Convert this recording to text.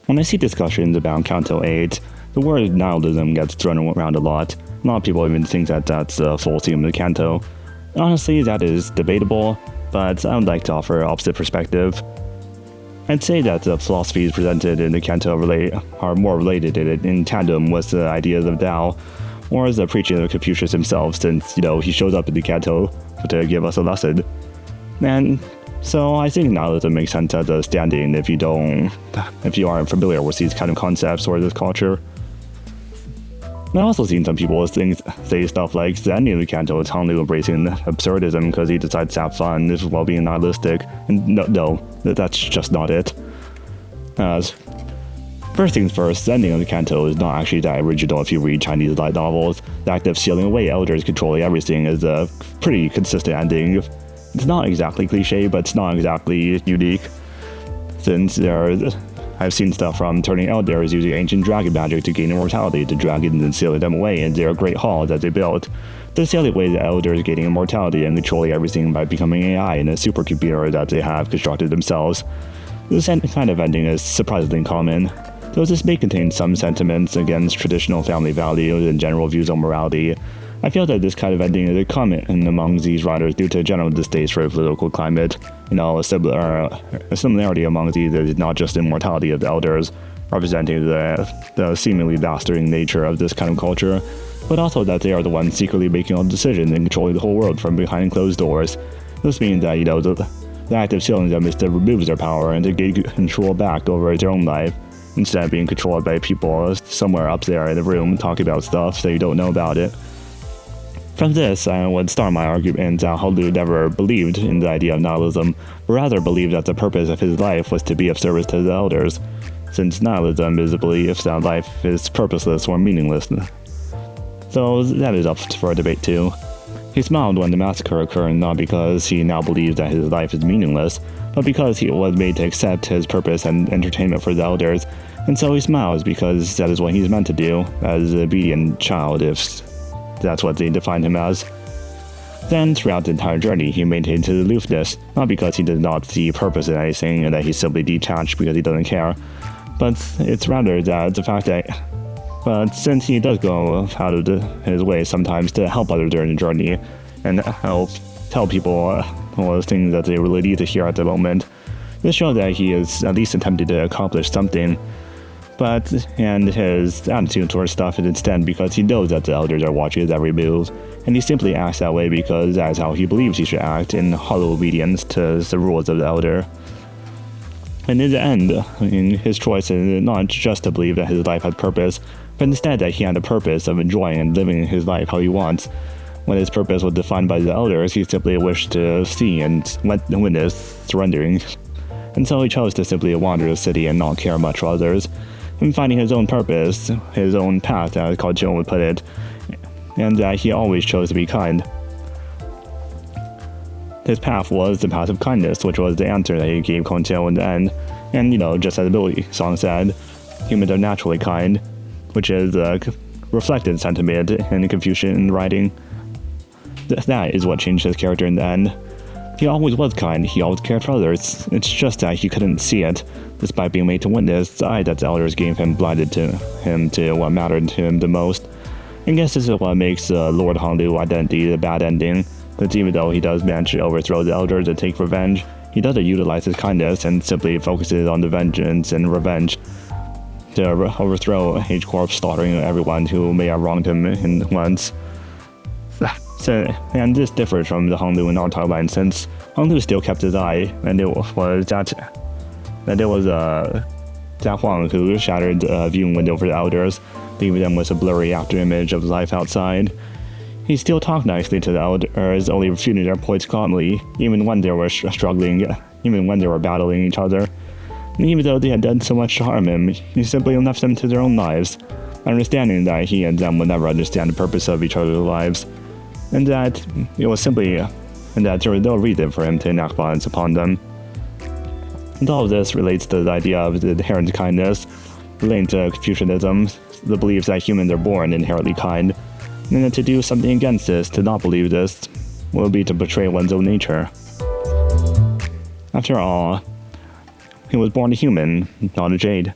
When I see discussions about Canto 8, the word nihilism gets thrown around a lot. A lot of people even think that that's a full theme of Canto. Honestly, that is debatable, but I would like to offer an opposite perspective. I'd say that the philosophies presented in the Canto are more related in tandem with the ideas of Tao, or the preaching of Confucius himself, since, he shows up in the Canto to give us a lesson. And so I think nihilism makes sense as a standing if you aren't familiar with these kind of concepts or this culture. I've also seen some people say stuff like the ending of the Canto is Holu embracing absurdism because he decides to have fun while being nihilistic, and no, that's just not it. First things first, the ending of the Canto is not actually that original if you read Chinese light novels. The act of sealing away elders controlling everything is a pretty consistent ending. It's not exactly cliche, but it's not exactly unique, since I've seen stuff from turning elders using ancient dragon magic to gain immortality to dragons and sealing them away in their great hall that they built. The sealing away the elders gaining immortality and controlling everything by becoming AI in a supercomputer that they have constructed themselves. This kind of ending is surprisingly common. Though this may contain some sentiments against traditional family values and general views on morality, I feel that this kind of ending is common among these writers due to general distaste for the political climate. A similarity among these is not just immortality of the elders, representing the seemingly lasting nature of this kind of culture, but also that they are the ones secretly making all the decisions and controlling the whole world from behind closed doors. This means that, the act of sealing them is to remove their power and to gain control back over their own life, instead of being controlled by people somewhere up there in the room talking about stuff so you don't know about it. From this, I would start my argument that Holu never believed in the idea of nihilism, but rather believed that the purpose of his life was to be of service to the elders, since nihilism is a belief that life is purposeless or meaningless. So that is up for a debate too. He smiled when the massacre occurred, not because he now believes that his life is meaningless, but because he was made to accept his purpose and entertainment for the elders, and so he smiles because that is what he's meant to do, as an obedient child, if that's what they defined him as. Then, throughout the entire journey, he maintained his aloofness, not because he did not see purpose in anything and that he's simply detached because he doesn't care, but it's rather that the fact that But since he does go out of his way sometimes to help others during the journey and help tell people all those things that they really need to hear at the moment, this shows that he is at least attempting to accomplish something. And his attitude towards stuff is instead because he knows that the elders are watching his every move, and he simply acts that way because that is how he believes he should act in hollow obedience to the rules of the elder. And in the end, his choice is not just to believe that his life has purpose, but instead that he had the purpose of enjoying and living his life how he wants. When his purpose was defined by the elders, he simply wished to see and witness surrendering. And so he chose to simply wander the city and not care much for others, and finding his own purpose, his own path, as Canto would put it, and that he always chose to be kind. His path was the path of kindness, which was the answer that he gave Canto in the end. And, just as the Billy song said, humans are naturally kind, which is a reflected sentiment in the Confucian writing. That is what changed his character in the end. He always was kind, he always cared for others. It's just that he couldn't see it, despite being made to witness the eye that the elders gave him blinded to him to what mattered to him the most. I guess this is what makes Lord Holu identity the bad ending, that even though he does manage to overthrow the elders and take revenge, he doesn't utilize his kindness and simply focuses on the vengeance and revenge to overthrow H Corp, slaughtering everyone who may have wronged him once. And this differs from the Holu in our timeline, since Holu still kept his eye, and it was Jia Huang who shattered the viewing window for the elders, leaving them with a blurry afterimage of life outside. He still talked nicely to the elders, only refuting their points calmly, even when they were struggling, even when they were battling each other. And even though they had done so much to harm him, he simply left them to their own lives, understanding that he and them would never understand the purpose of each other's lives, and that there was no reason for him to enact violence upon them. And all of this relates to the idea of the inherent kindness, relating to Confucianism, the belief that humans are born inherently kind, and that to do something against this, to not believe this, will be to betray one's own nature. After all, he was born a human, not a jade.